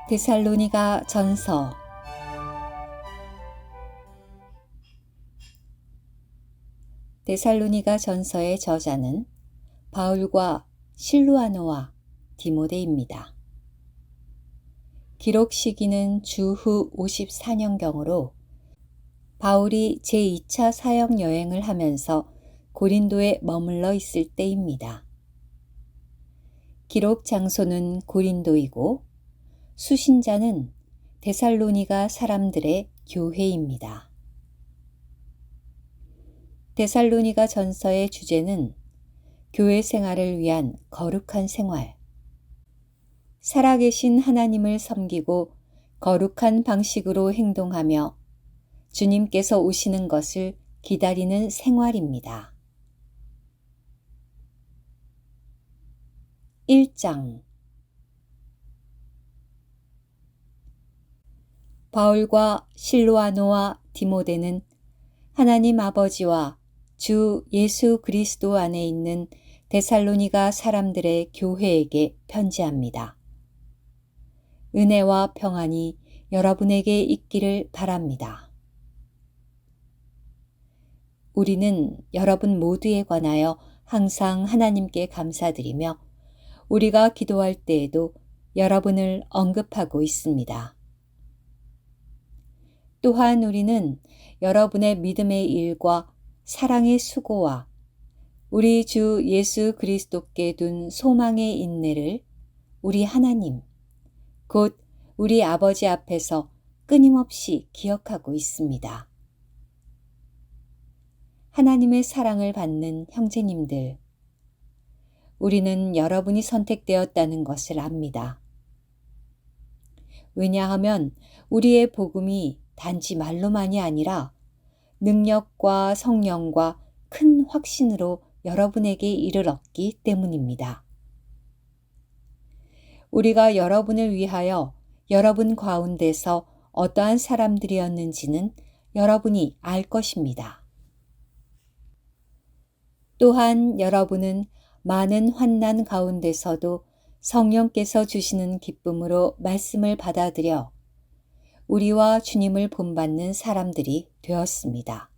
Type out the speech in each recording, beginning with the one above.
데살로니가 전서 데살로니가 전서의 저자는 바울과 실루아노와 디모데입니다. 기록 시기는 주후 54년경으로 바울이 제2차 사역 여행을 하면서 고린도에 머물러 있을 때입니다. 기록 장소는 고린도이고 수신자는 데살로니가 사람들의 교회입니다. 데살로니가 전서의 주제는 교회 생활을 위한 거룩한 생활, 살아계신 하나님을 섬기고 거룩한 방식으로 행동하며 주님께서 오시는 것을 기다리는 생활입니다. 1장 바울과 실루아노와 디모데는 하나님 아버지와 주 예수 그리스도 안에 있는 데살로니가 사람들의 교회에게 편지합니다. 은혜와 평안이 여러분에게 있기를 바랍니다. 우리는 여러분 모두에 관하여 항상 하나님께 감사드리며 우리가 기도할 때에도 여러분을 언급하고 있습니다. 또한 우리는 여러분의 믿음의 일과 사랑의 수고와 우리 주 예수 그리스도께 둔 소망의 인내를 우리 하나님, 곧 우리 아버지 앞에서 끊임없이 기억하고 있습니다. 하나님의 사랑을 받는 형제님들, 우리는 여러분이 선택되었다는 것을 압니다. 왜냐하면 우리의 복음이 단지 말로만이 아니라 능력과 성령과 큰 확신으로 여러분에게 이르렀기 때문입니다. 우리가 여러분을 위하여 여러분 가운데서 어떠한 사람들이었는지는 여러분이 알 것입니다. 또한 여러분은 많은 환난 가운데서도 성령께서 주시는 기쁨으로 말씀을 받아들여 우리와 주님을 본받는 사람들이 되었습니다.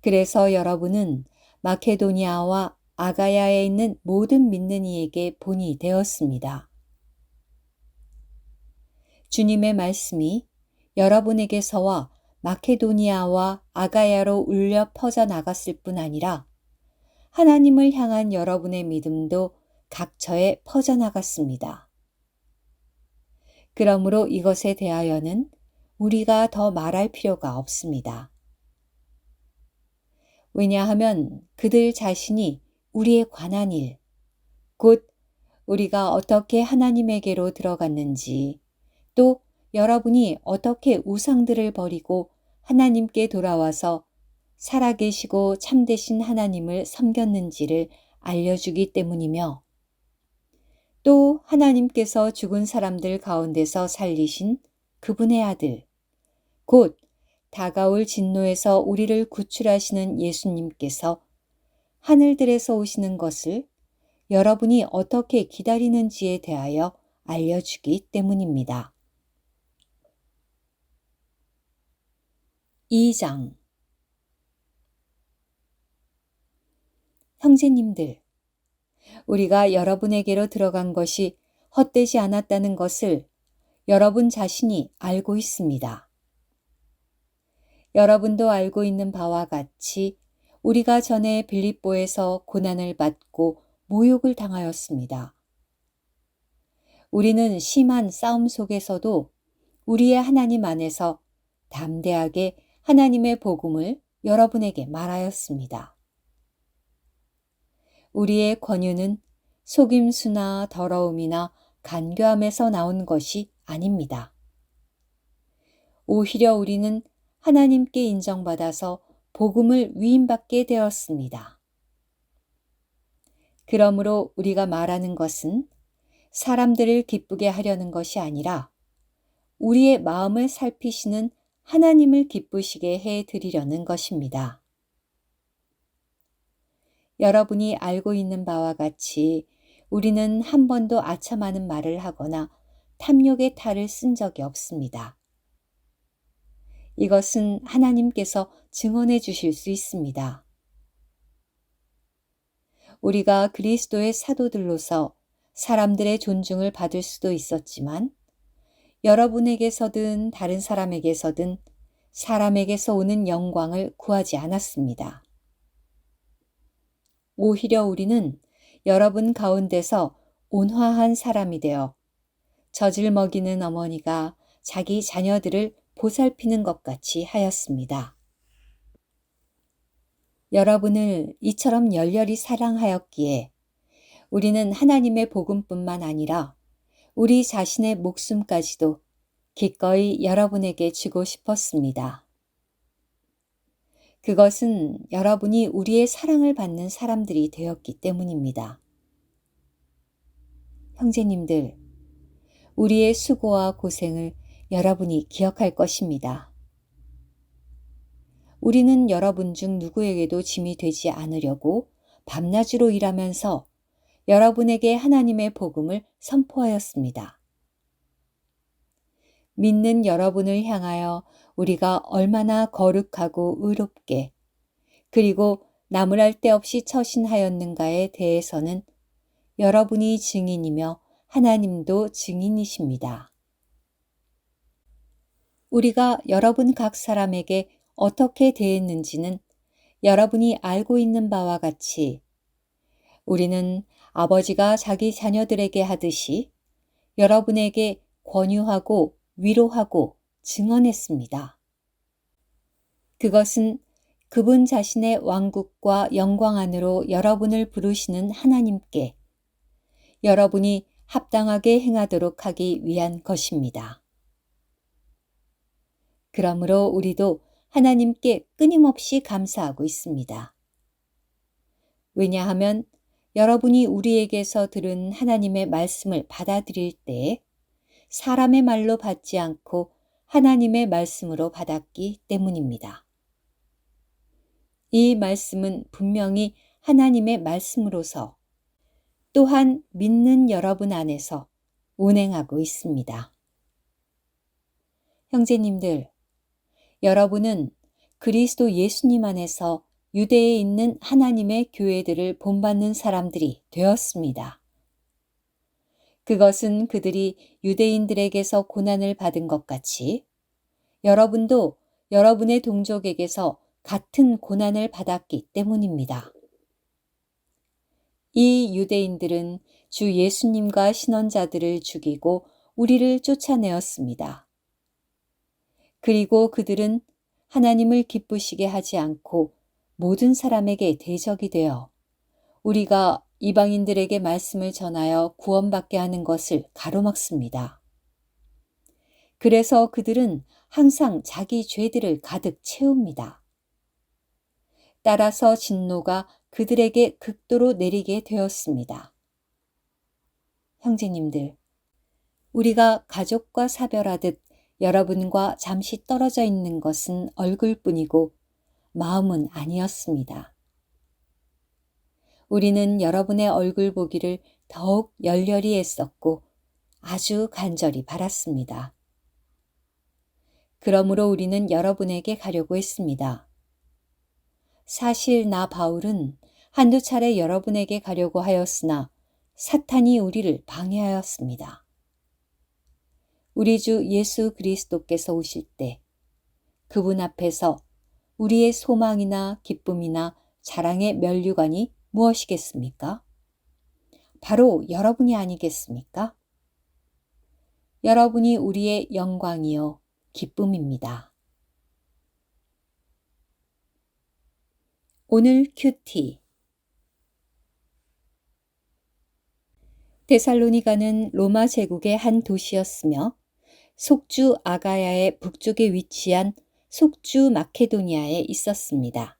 그래서 여러분은 마케도니아와 아가야에 있는 모든 믿는 이에게 본이 되었습니다. 주님의 말씀이 여러분에게서와 마케도니아와 아가야로 울려 퍼져나갔을 뿐 아니라 하나님을 향한 여러분의 믿음도 각처에 퍼져나갔습니다. 그러므로 이것에 대하여는 우리가 더 말할 필요가 없습니다. 왜냐하면 그들 자신이 우리에 관한 일, 곧 우리가 어떻게 하나님에게로 들어갔는지, 또 여러분이 어떻게 우상들을 버리고 하나님께 돌아와서 살아계시고 참되신 하나님을 섬겼는지를 알려주기 때문이며, 또 하나님께서 죽은 사람들 가운데서 살리신 그분의 아들, 곧 다가올 진노에서 우리를 구출하시는 예수님께서 하늘들에서 오시는 것을 여러분이 어떻게 기다리는지에 대하여 알려주기 때문입니다. 2장 형제님들, 우리가 여러분에게로 들어간 것이 헛되지 않았다는 것을 여러분 자신이 알고 있습니다. 여러분도 알고 있는 바와 같이 우리가 전에 빌립보에서 고난을 받고 모욕을 당하였습니다. 우리는 심한 싸움 속에서도 우리의 하나님 안에서 담대하게 하나님의 복음을 여러분에게 말하였습니다. 우리의 권유는 속임수나 더러움이나 간교함에서 나온 것이 아닙니다. 오히려 우리는 하나님께 인정받아서 복음을 위임받게 되었습니다. 그러므로 우리가 말하는 것은 사람들을 기쁘게 하려는 것이 아니라 우리의 마음을 살피시는 하나님을 기쁘시게 해 드리려는 것입니다. 여러분이 알고 있는 바와 같이 우리는 한 번도 아첨하는 말을 하거나 탐욕의 탈을 쓴 적이 없습니다. 이것은 하나님께서 증언해 주실 수 있습니다. 우리가 그리스도의 사도들로서 사람들의 존중을 받을 수도 있었지만 여러분에게서든 다른 사람에게서든 사람에게서 오는 영광을 구하지 않았습니다. 오히려 우리는 여러분 가운데서 온화한 사람이 되어 젖을 먹이는 어머니가 자기 자녀들을 보살피는 것 같이 하였습니다. 여러분을 이처럼 열렬히 사랑하였기에 우리는 하나님의 복음뿐만 아니라 우리 자신의 목숨까지도 기꺼이 여러분에게 주고 싶었습니다. 그것은 여러분이 우리의 사랑을 받는 사람들이 되었기 때문입니다. 형제님들, 우리의 수고와 고생을 여러분이 기억할 것입니다. 우리는 여러분 중 누구에게도 짐이 되지 않으려고 밤낮으로 일하면서 여러분에게 하나님의 복음을 선포하였습니다. 믿는 여러분을 향하여 우리가 얼마나 거룩하고 의롭게 그리고 나무랄 데 없이 처신하였는가에 대해서는 여러분이 증인이며 하나님도 증인이십니다. 우리가 여러분 각 사람에게 어떻게 대했는지는 여러분이 알고 있는 바와 같이 우리는 아버지가 자기 자녀들에게 하듯이 여러분에게 권유하고 위로하고 증언했습니다. 그것은 그분 자신의 왕국과 영광 안으로 여러분을 부르시는 하나님께 여러분이 합당하게 행하도록 하기 위한 것입니다. 그러므로 우리도 하나님께 끊임없이 감사하고 있습니다. 왜냐하면 여러분이 우리에게서 들은 하나님의 말씀을 받아들일 때 사람의 말로 받지 않고 하나님의 말씀으로 받았기 때문입니다. 이 말씀은 분명히 하나님의 말씀으로서 또한 믿는 여러분 안에서 운행하고 있습니다. 형제님들, 여러분은 그리스도 예수님 안에서 유대에 있는 하나님의 교회들을 본받는 사람들이 되었습니다. 그것은 그들이 유대인들에게서 고난을 받은 것 같이 여러분도 여러분의 동족에게서 같은 고난을 받았기 때문입니다. 이 유대인들은 주 예수님과 신원자들을 죽이고 우리를 쫓아내었습니다. 그리고 그들은 하나님을 기쁘시게 하지 않고 모든 사람에게 대적이 되어 우리가 이방인들에게 말씀을 전하여 구원받게 하는 것을 가로막습니다. 그래서 그들은 항상 자기 죄들을 가득 채웁니다. 따라서 진노가 그들에게 극도로 내리게 되었습니다. 형제님들, 우리가 가족과 사별하듯 여러분과 잠시 떨어져 있는 것은 얼굴뿐이고 마음은 아니었습니다. 우리는 여러분의 얼굴 보기를 더욱 열렬히 애썼고 아주 간절히 바랐습니다. 그러므로 우리는 여러분에게 가려고 했습니다. 사실 나 바울은 한두 차례 여러분에게 가려고 하였으나 사탄이 우리를 방해하였습니다. 우리 주 예수 그리스도께서 오실 때 그분 앞에서 우리의 소망이나 기쁨이나 자랑의 면류관이 무엇이겠습니까? 바로 여러분이 아니겠습니까? 여러분이 우리의 영광이요 기쁨입니다. 오늘 큐티. 데살로니가는 로마 제국의 한 도시였으며 속주 아가야의 북쪽에 위치한 속주 마케도니아에 있었습니다.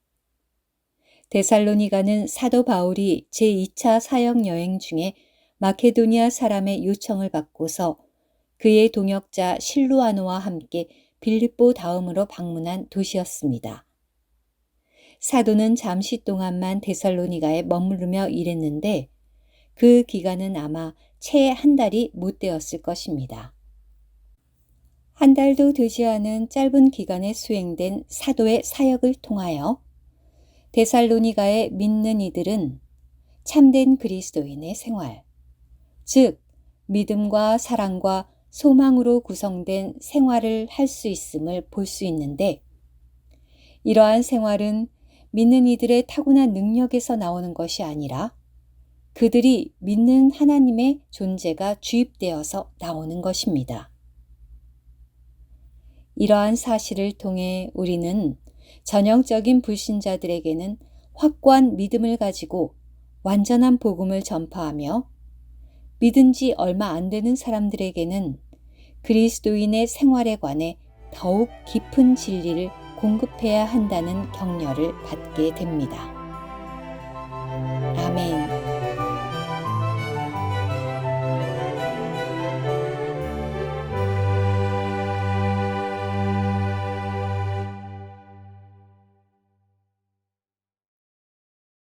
데살로니가는 사도 바울이 제2차 사역 여행 중에 마케도니아 사람의 요청을 받고서 그의 동역자 실루아노와 함께 빌립보 다음으로 방문한 도시였습니다. 사도는 잠시 동안만 데살로니가에 머무르며 일했는데 그 기간은 아마 채 한 달이 못 되었을 것입니다. 한 달도 되지 않은 짧은 기간에 수행된 사도의 사역을 통하여 데살로니가의 믿는 이들은 참된 그리스도인의 생활, 즉 믿음과 사랑과 소망으로 구성된 생활을 할 수 있음을 볼 수 있는데, 이러한 생활은 믿는 이들의 타고난 능력에서 나오는 것이 아니라 그들이 믿는 하나님의 존재가 주입되어서 나오는 것입니다. 이러한 사실을 통해 우리는 전형적인 불신자들에게는 확고한 믿음을 가지고 완전한 복음을 전파하며, 믿은 지 얼마 안 되는 사람들에게는 그리스도인의 생활에 관해 더욱 깊은 진리를 공급해야 한다는 격려를 받게 됩니다.